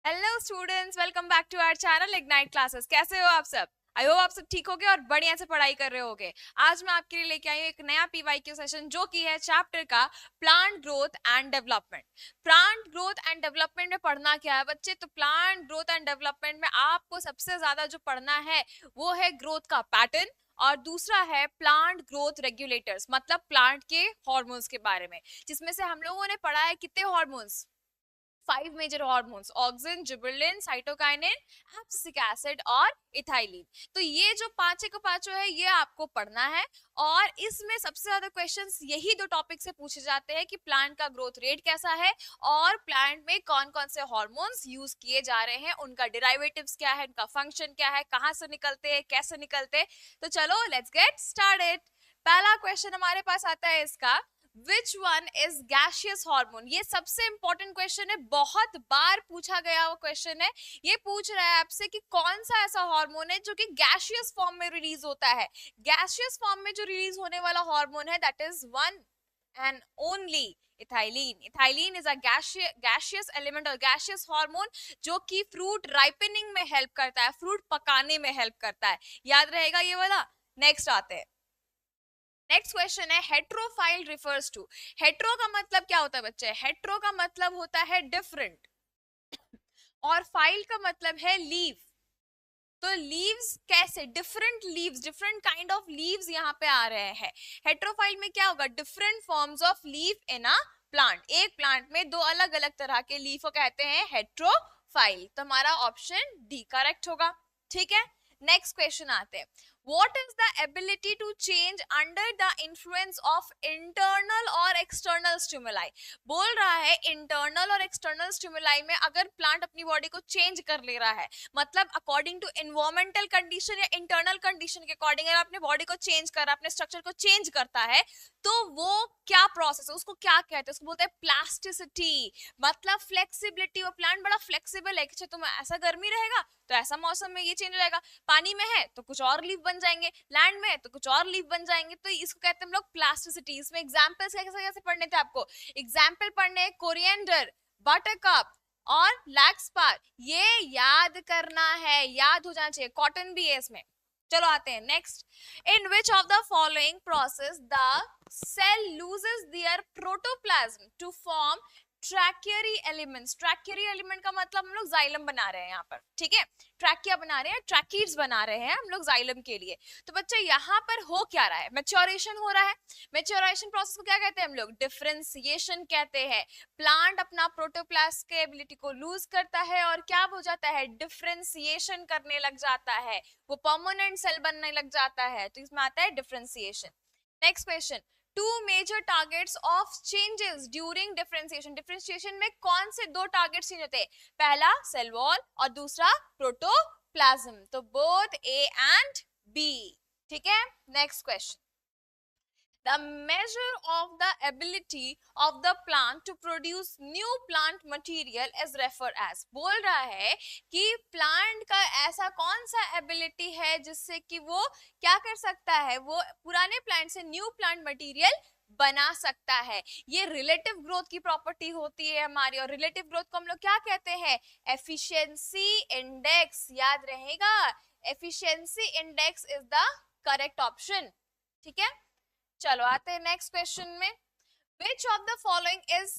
Hello students, welcome back to our channel Ignite Classes. कैसे हो आप सब? आई होप आप सब ठीक होगे और बढ़िया से पढ़ाई कर रहे होगे। आज मैं आपके लिए लेके आई हूँ एक नया पीवाईक्यू सेशन जो कि है चैप्टर का plant growth and development. Plant growth and development में पढ़ना क्या है बच्चे? तो प्लांट ग्रोथ एंड डेवलपमेंट में आपको सबसे ज्यादा जो पढ़ना है वो है ग्रोथ का पैटर्न, और दूसरा है प्लांट ग्रोथ रेगुलेटर्स, मतलब प्लांट के हार्मोन्स के बारे में, जिसमें से हम लोगों ने पढ़ा है कितने hormones? 5 major hormones, auxin, gibberellin, cytokinin, abscisic acid और इथाइलिन। तो ये जो पांचों के पांचों है ये आपको पढ़ना है, और इसमें सबसे ज्यादा क्वेश्चंस यही दो टॉपिक से पूछे जाते हैं कि प्लांट का ग्रोथ रेट कैसा है और प्लांट में कौन कौन से हार्मोन्स यूज किए जा रहे हैं, उनका डेरिवेटिव्स क्या है, उनका फंक्शन क्या है, कहां से निकलते हैं, कैसे निकलते हैं। तो चलो लेट्स गेट स्टार्टेड। पहला क्वेश्चन हमारे पास आता है इसका, which one is gaseous hormone. ये सबसे इंपॉर्टेंट क्वेश्चन है, बहुत बार पूछा गया वो क्वेश्चन है। ये पूछ रहा है आपसे कि कौन सा ऐसा हार्मोन है जो कि गैसियस फॉर्म में रिलीज होता है। गैसियस फॉर्म में जो रिलीज होने वाला हार्मोन है that is one and only ethylene. Ethylene is a gaseous element और गैसियस हार्मोन जो कि फ्रूट राइपनिंग में हेल्प करता है, फ्रूट पकाने में हेल्प करता है। याद रहेगा ये वाला। नेक्स्ट आते हैं। नेक्स्ट क्वेश्चन है, हेट्रोफाइल रिफर्स टू। हेट्रो का मतलब क्या होता है बच्चे? हेट्रो का मतलब होता है डिफरेंट, और फाइल का मतलब है लीव। तो लीव्स कैसे? Different leaves, different kind of leaves यहाँ पे आ रहे हैं। हेट्रोफाइल में क्या होगा? Different forms of leaf in a plant. एक प्लांट में दो अलग अलग तरह के लीफ को कहते हैं हेट्रोफाइल। तो हमारा ऑप्शन डी करेक्ट होगा। ठीक है, नेक्स्ट क्वेश्चन आते हैं। What is the ability to change under the influence of internal और external stimuli? बोल रहा है internal और external stimuli में अगर प्लांट अपनी बॉडी को चेंज कर ले रहा है, मतलब अकॉर्डिंग टू एनवायरमेंटल कंडीशन या इंटरनल कंडीशन के अकॉर्डिंग अगर अपने बॉडी को चेंज कर रहा है, अपने स्ट्रक्चर को चेंज करता है, तो वो क्या प्रोसेस है, उसको क्या कहते हैं? उसको बोलते हैं प्लास्टिसिटी, मतलब फ्लेक्सिबिलिटी। वो प्लांट बड़ा फ्लेक्सिबल है कि अच्छा तुम ऐसा गर्मी रहेगा तो ऐसा मौसम में ये चेंज हो जाएगा, पानी में है तो कुछ और लीफ बन जाएंगे, लैंड में है तो कुछ और लीफ बन जाएंगे। तो इसको कहते हैं हम लोग प्लास्टिसिटी। इसमें एग्जांपल्स कैसे कैसे पढ़ने थे आपको? एग्जांपल पढ़ने कोरिएंडर, बटरकप और लैक्सपार। ये याद करना है, याद हो जाना चाहिए। कॉटन भी है इसमें। चलो आते हैं next. In which of the following process the cell loses their protoplasm to form tracheary elements. Tracheary element का मतलब हम लोग जाइलम बना रहे हैं यहाँ पर, ठीक है? ट्रैकिया बना रहे हैं, ट्रैकीड्स बना रहे हैं हम लोग जाइलम के लिए। तो बच्चे यहाँ पर हो क्या रहा है? मैच्योरेशन हो रहा है। मैच्योरेशन प्रोसेस को क्या कहते हैं हम लोग? डिफरेंशिएशन कहते हैं। प्लांट अपना प्रोटोप्लास्ट के एबिलिटी को लूज करता है और क्या हो जाता है? डिफरेंशिएशन करने लग जाता है, वो परमानेंट सेल बनने लग जाता है। तो इसमें आता है differentiation. Next question, two major targets of changes during differentiation. Differentiation में कौन से दो टारगेट्स चेंज होते हैं? पहला सेल वॉल और दूसरा प्रोटोप्लाज्म। तो बोथ ए एंड बी। ठीक है, next question, the measure of the ability of the plant to produce new plant material is referred as। बोल रहा है कि प्लांट का ऐसा कौन सा एबिलिटी है जिससे कि वो क्या कर सकता है? वो पुराने प्लांट से न्यू प्लांट मटेरियल बना सकता है। ये रिलेटिव ग्रोथ की प्रॉपर्टी होती है हमारी, और रिलेटिव ग्रोथ को हम लोग क्या कहते हैं? Efficiency index. याद रहेगा, efficiency index is the correct option. ठीक है, चलो आते हैं नेक्स्ट क्वेश्चन में। विच of the following is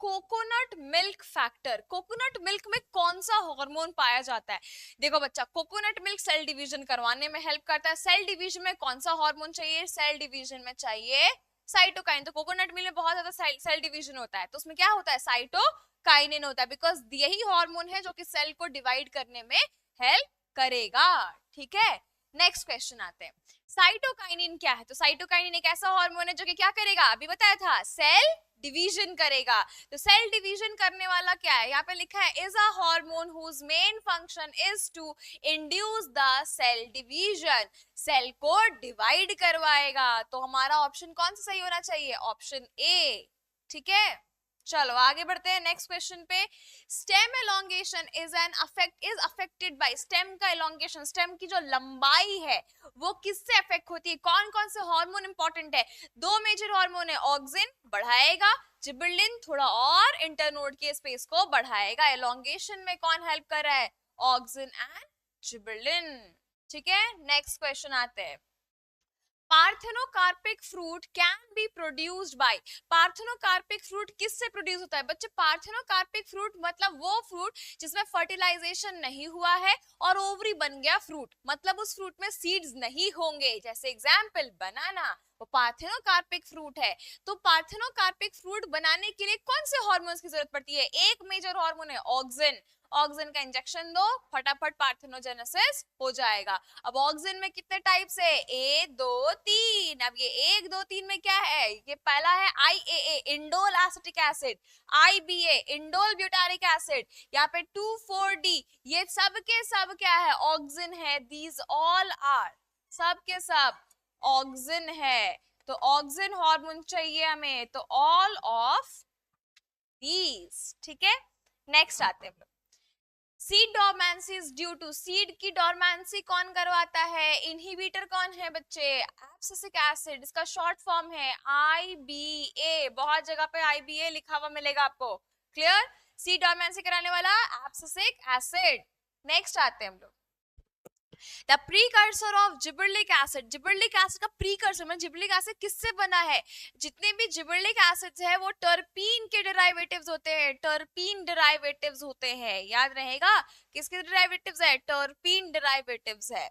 coconut milk factor. Coconut milk में कौन सा हार्मोन पाया जाता है? देखो बच्चा, कोकोनट मिल्क सेल डिवीजन करवाने में हेल्प करता है। सेल डिवीजन में कौन सा हार्मोन चाहिए? सेल डिवीजन में चाहिए साइटोकाइन। तो कोकोनट मिल्क में बहुत ज्यादा सेल डिवीजन होता है, तो उसमें क्या होता है? साइटोकाइनिन होता है, बिकॉज यही हार्मोन है जो कि सेल को डिवाइड करने में हेल्प करेगा। ठीक है, नेक्स्ट क्वेश्चन आते हैं। साइटोकाइनिन क्या है? तो साइटोकाइनिन एक ऐसा हार्मोन है जो कि क्या करेगा? अभी बताया था, सेल डिवीजन करेगा। तो सेल डिवीजन करने वाला क्या है? यहाँ पे लिखा है is a hormone whose main function is to induce the cell division. Cell को डिवाइड करवाएगा। तो हमारा ऑप्शन कौन सा सही होना चाहिए? Option A. ठीक है, चलो आगे बढ़ते हैं नेक्स्ट क्वेश्चन पे। Stem elongation is affected by. Stem का एलोंगेशन, स्टेम की जो लंबाई है वो किससे अफेक्ट होती है? कौन कौन से हार्मोन इंपॉर्टेंट है? दो मेजर हार्मोन है, ऑक्सिन बढ़ाएगा, जिबरलिन थोड़ा और इंटरनोड के स्पेस को बढ़ाएगा। एलोंगेशन में कौन हेल्प कर रहा है? Auxin and gibberellin. ठीक है, नेक्स्ट क्वेश्चन आते हैं। Parthenocarpic fruit can be produced by, parthenocarpic fruit किससे प्रोड्यूस होता है बच्चे? पार्थेनोकार्पिक फ्रूट मतलब वो फ्रूट जिसमें फर्टिलाइजेशन नहीं हुआ है और ओवरी बन गया फ्रूट, मतलब उस फ्रूट में सीड्स नहीं होंगे। जैसे एग्जांपल बनाना, वो पार्थेनोकार्पिक फ्रूट है। तो पार्थेनोकार्पिक फ्रूट बनाने के लिए कौन से हार्मोन्स की जरूरत पड़ती है? एक मेजर हार्मोन है ऑक्सिन। ऑक्सिन का इंजेक्शन दो, फटाफट पार्थेनोजेनेसिस हो जाएगा। अब ऑक्सिन में कितने टाइप्स है? 1 2 3। अब ये 1 2 3 में क्या है? ये पहला है IAA indole acetic acid, IBA indole butyric acid, यहाँ पे 2,4-D, ये सब के सब क्या है? ऑक्सिन है। दीज ऑल आर, सब के सब ऑक्सिन है। तो ऑक्सिन हार्मोन चाहिए हमें, तो ऑल ऑफ दीज। ठीक है, नेक्स्ट आते हैं। Seed dormancy is due to, seed की डोरमेंसी कौन करवाता है? इनहिबिटर कौन है बच्चे? एब्सिसिक एसिड, इसका शॉर्ट फॉर्म है IBA। बहुत जगह पे IBA लिखा हुआ मिलेगा आपको। क्लियर? सीड डोरमेंसी कराने वाला एब्सिसिक एसिड। नेक्स्ट आते हैं हम लोग। The precursor of gibberellic acid, gibberellic acid का प्रीकर्सर मतलब जिबरलिक एसिड किससे बना है? जितने भी जिबरलिक एसिड्स है वो टर्पीन के डेरिवेटिव्स होते हैं, टर्पीन डेरिवेटिव्स होते हैं। याद रहेगा किसके डेरिवेटिव्स है? टर्पीन डेरिवेटिव्स है।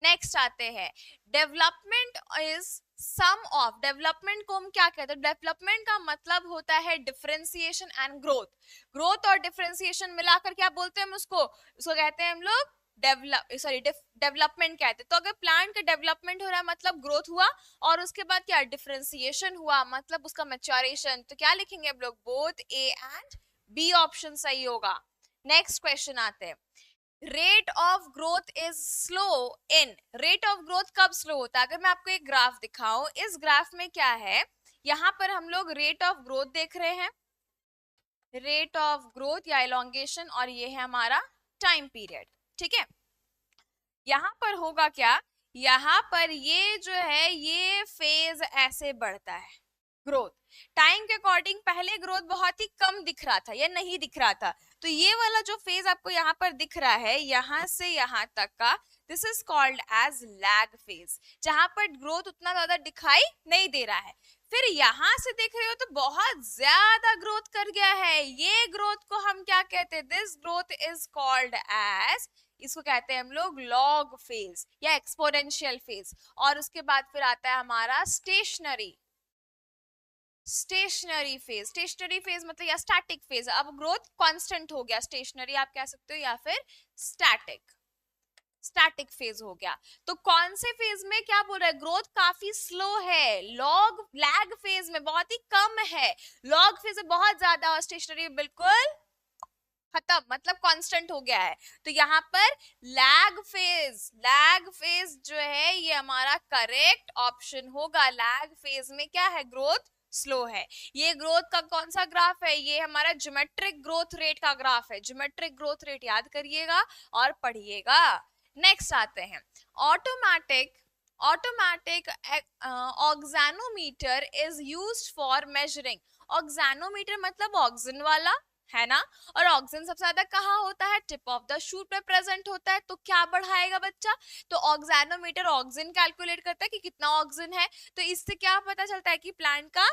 नेक्स्ट आते हैं। Development is some of, development को हम क्या कहते हैं? डेवलपमेंट का मतलब होता है डिफरेंशिएशन एंड ग्रोथ। ग्रोथ और डिफरेंशिएशन मिलाकर क्या बोलते हैं हम उसको? उसको कहते हैं हम लोग डेवलपमेंट कहते हैं। तो अगर प्लांट का डेवलपमेंट हो रहा है मतलब ग्रोथ हुआ, और उसके बाद क्या? डिफरेंशिएशन हुआ मतलब उसका मैच्योरेशन। तो क्या लिखेंगे हम लोग? Both A and B option सही होगा। नेक्स्ट क्वेश्चन आते हैं। Rate of growth is slow in, rate of growth कब स्लो होता है? अगर मैं आपको एक ग्राफ दिखाऊं, इस ग्राफ में क्या है? यहाँ पर हम लोग रेट ऑफ ग्रोथ देख रहे हैं, रेट ऑफ ग्रोथ या एलोंगेशन, और ये है हमारा टाइम पीरियड। ठीक है, यहाँ पर होगा क्या? यहाँ पर ये जो है ये फेज ऐसे बढ़ता है ग्रोथ। टाइम के अकॉर्डिंग पहले ग्रोथ बहुत ही कम दिख रहा था या नहीं दिख रहा था, तो ये वाला जो फेज आपको यहाँ पर दिख रहा है यहाँ से यहाँ तक का, this is called as lag phase, जहां पर ग्रोथ उतना ज्यादा दिखाई नहीं दे रहा है। फिर यहाँ से देख रहे हो तो बहुत ज्यादा ग्रोथ कर गया है, ये ग्रोथ को हम क्या कहते हैं? This growth is called as, इसको कहते हैं हम लोग लॉग फेज या एक्सपोनेंशियल फेज। और उसके बाद फिर आता है हमारा stationary, stationary phase. Stationary phase मतलब या स्टैटिक फेज, अब ग्रोथ कांस्टेंट हो गया, स्टेशनरी आप कह सकते हो या फिर स्टैटिक, स्टैटिक फेज हो गया। तो कौन से फेज में क्या बोल रहा है? ग्रोथ काफी स्लो है, लॉग लैग फेज में बहुत ही कम है, लॉग फेज में बहुत ज्यादा, और स्टेशनरी बिल्कुल खत्म मतलब कांस्टेंट हो गया है। तो यहाँ पर लैग फेज, लैग फेज जो है ये हमारा करेक्ट ऑप्शन होगा। लैग फेज में क्या है? ग्रोथ स्लो है। ये ग्रोथ का कौन सा ग्राफ है? ये हमारा ज्योमेट्रिक ग्रोथ रेट का ग्राफ है। ज्योमेट्रिक ग्रोथ रेट याद करिएगा और पढ़िएगा। नेक्स्ट आते हैं automatic, automatic auxanometer is used for measuring. Auxanometer मतलब ऑक्सीजन वाला है ना, और ऑक्सीजन सबसे ज्यादा कहाँ होता है? टिप ऑफ द शूट पे प्रेजेंट होता है। तो क्या बढ़ाएगा बच्चा? तो ऑक्सैनोमीटर ऑक्सीजन कैलकुलेट करता है कि कितना ऑक्सीजन है। तो इससे क्या पता चलता है कि प्लांट का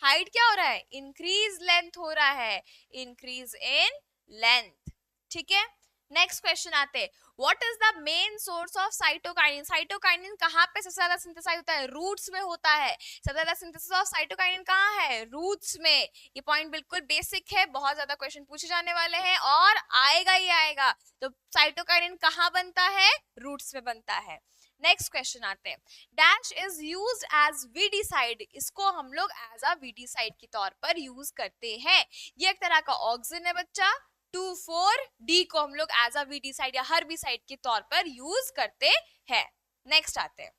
हाइट क्या हो रहा है? इंक्रीज लेंथ हो रहा है, इंक्रीज इन लेंथ। ठीक है, नेक्स्ट क्वेश्चन आते हैं। What is the main source of cytokinin? Cytokinin कहाँ पे सबसे ज्यादा सिंथेसाइज होता है? रूट्स में होता है। सबसे ज्यादा सिंथेसिस ऑफ साइटोकाइनिन कहाँ है? रूट्स में। ये पॉइंट बिल्कुल बेसिक है, बहुत ज्यादा क्वेश्चन पूछे जाने वाले हैं और आएगा ही आएगा। तो साइटोकाइनिन कहाँ बनता है? रूट्स में बनता है। नेक्स्ट क्वेश्चन आते हैं। Dash is used as weedicide, इसको हम लोग एज अ वीडीसाइड के तौर पर यूज करते हैं। ये एक तरह का ऑक्सीजन है बच्चा। 2,4-D को हम लोग एज अ वीडीसाइड या हर्बिसाइड के तौर पर यूज करते हैं। नेक्स्ट आते हैं।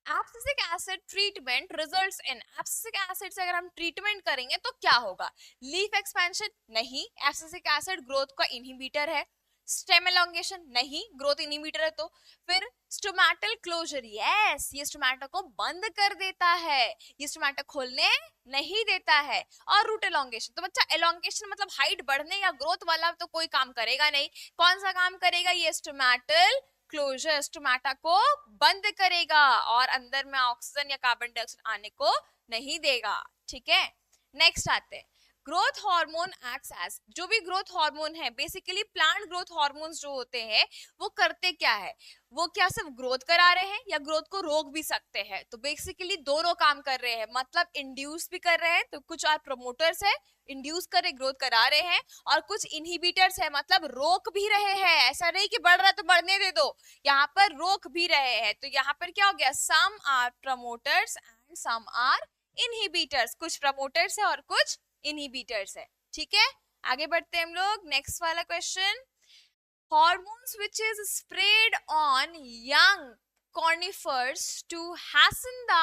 Abscisic acid treatment results in, abscisic acid से अगर हम ट्रीटमेंट करेंगे तो क्या होगा? लीफ एक्सपेंशन नहीं, एब्सिसिक एसिड ग्रोथ का इनहिबिटर है। स्टेम एलोंगेशन नहीं, ग्रोथ इनहिबिटर है तो। फिर स्टोमेटल क्लोजर, यस ये स्टोमेटा को बंद कर देता है, ये स्टोमेटा खोलने नहीं देता है। और रूट एलोंगेशन, तो बच्चा एलोंगेशन मतलब हाइट बढ़ने या ग्रोथ वाला तो कोई काम करेगा नहीं, कौन सा काम करेगा, ये स्टोमेटल क्लोजर स्टोमेटा को बंद करेगा और अंदर में ऑक्सीजन या कार्बन डाइऑक्साइड आने को नहीं देगा। ठीक है, नेक्स्ट आते हैं, ग्रोथ हार्मोन एक्ट्स एज, जो भी ग्रोथ हार्मोन है बेसिकली प्लांट ग्रोथ हार्मोन्स जो होते हैं वो करते क्या है, वो क्या सिर्फ ग्रोथ करा रहे हैं या ग्रोथ को रोक भी सकते हैं, तो बेसिकली दोनों काम कर रहे हैं, मतलब इंड्यूस भी कर रहे हैं, तो कुछ और प्रमोटर्स है इंड्यूस कर रहे ग्रोथ करा रहे हैं, और कुछ इनहिबिटर्स है मतलब रोक भी रहे हैं, ऐसा नहीं कि बढ़ रहा है तो बढ़ने दे दो, यहाँ पर रोक भी रहे हैं। तो यहाँ पर क्या हो गया, some are promoters and some are inhibitors, कुछ प्रमोटर्स है और कुछ इनहिबिटर्स है। ठीक है, आगे बढ़ते हैं हम लोग, नेक्स्ट वाला question, hormones which is sprayed on young conifers to hasten the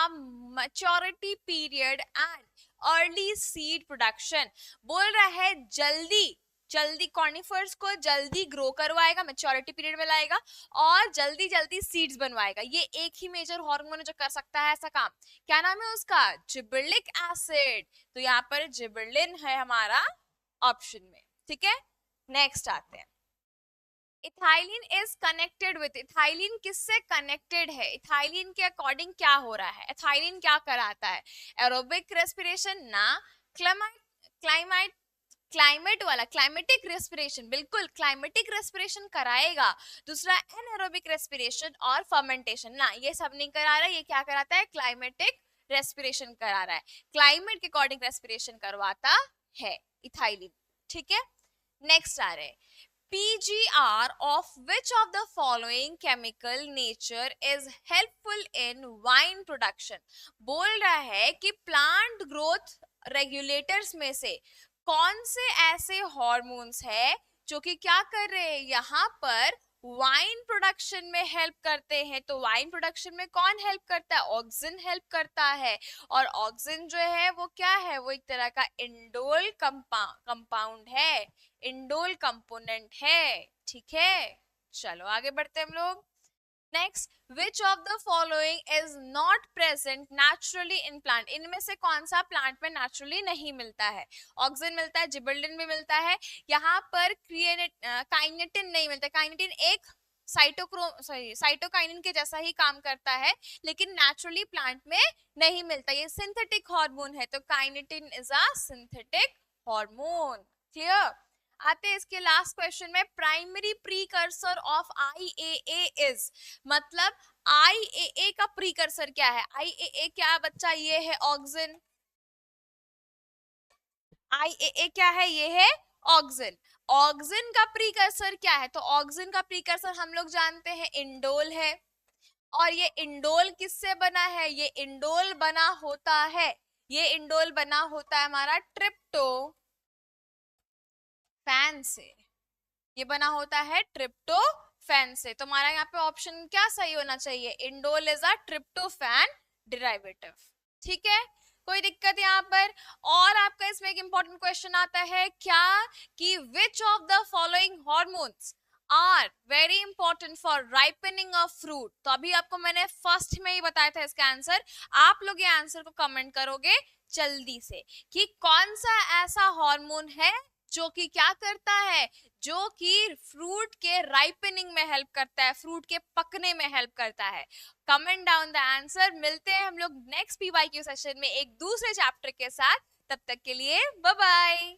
maturity period and early seed production, बोल रहा है जल्दी जल्दी कॉर्निफर्स को जल्दी ग्रो करवाएगा, मैच्योरिटी पीरियड में लाएगा और जल्दी जल्दी सीड्स बनवाएगा। ये एक ही मेजर हार्मोन है जो कर सकता है ऐसा काम, क्या नाम है उसका, जिबर्लिक एसिड। तो यहाँ पर जिबर्लिन है हमारा ऑप्शन में। ठीक है, नेक्स्ट आते हैं, ethylene is connected with, ethylene किससे कनेक्टेड है, इथाइलिन के अकॉर्डिंग क्या हो रहा है, इथाइलिन क्या कराता है, एरोबिक रेस्पिरेशन ना, क्लाइमेट क्लाइमेट वाला क्लाइमेटिक रेस्पिरेशन, बिल्कुल क्लाइमेटिक रेस्पिरेशन कराएगा। दूसरा एनारोबिक रेस्पिरेशन और फर्मेंटेशन ना, ये सब नहीं करा रहा है, ये क्या कराता है, क्लाइमेटिक रेस्पिरेशन करा रहा है, क्लाइमेट के अकॉर्डिंग रेस्पिरेशन करवाता है इथाइलिन। ठीक है, नेक्स्ट आ रहे हैं, PGR of which of the following chemical nature is helpful in wine production, बोल रहा है कि प्लांट ग्रोथ रेगुलेटर्स में से कौन से ऐसे हार्मोन्स है जो कि क्या कर रहे हैं, यहाँ पर वाइन प्रोडक्शन में हेल्प करते हैं। तो वाइन प्रोडक्शन में कौन हेल्प करता है, ऑक्सिन हेल्प करता है, और ऑक्सिन जो है वो क्या है, वो एक तरह का इंडोल कंपाउंड है, इंडोल कंपोनेंट है। ठीक है, चलो आगे बढ़ते हैं हम लोग, next, which of the following is not present naturally in plant, इनमें से कौन सा प्लांट में नेचुरली नहीं मिलता है, ऑक्सिन मिलता है, जिबर्लिन भी मिलता है, यहाँ पर काइनेटिन नहीं मिलता, काइनेटिन एक साइटोकाइनिन के जैसा ही काम करता है लेकिन नेचुरली प्लांट में नहीं मिलता, ये सिंथेटिक हार्मोन है, तो kinetin is a synthetic hormone. Clear, आते हैं इसके लास्ट क्वेश्चन में, primary precursor of IAA is, मतलब IAA का प्रीकर्सर क्या है, IAA क्या है बच्चा, ये है ऑक्सिन, IAA क्या है, ये है ऑक्सिन, ऑक्सिन का प्रीकर्सर क्या है, तो ऑक्सिन का प्रीकर्सर हम लोग जानते हैं इंडोल है, और ये इंडोल किससे बना है, ये इंडोल बना होता है, ये इंडोल बना होता है हमारा ट्रिप्टोफैन से, ये बना होता है ट्रिप्टोफैन से। तो हमारा यहाँ पे ऑप्शन क्या सही होना चाहिए, indole is a tryptophan derivative. ठीक है, कोई दिक्कत यहाँ पर, और आपका इसमें एक इंपॉर्टेंट क्वेश्चन आता है क्या, कि which of the following hormones are very important for ripening of fruit, तो अभी आपको मैंने फर्स्ट में ही बताया था इसका आंसर, आप लोग ये आंसर को कमेंट करोगे जल्दी से कि कौन सा ऐसा हार्मोन है जो कि क्या करता है, जो कि फ्रूट के राइपनिंग में हेल्प करता है, फ्रूट के पकने में हेल्प करता है। कमेंट डाउन द आंसर, मिलते हैं हम लोग नेक्स्ट PYQ सेशन में एक दूसरे चैप्टर के साथ, तब तक के लिए बाय बाय।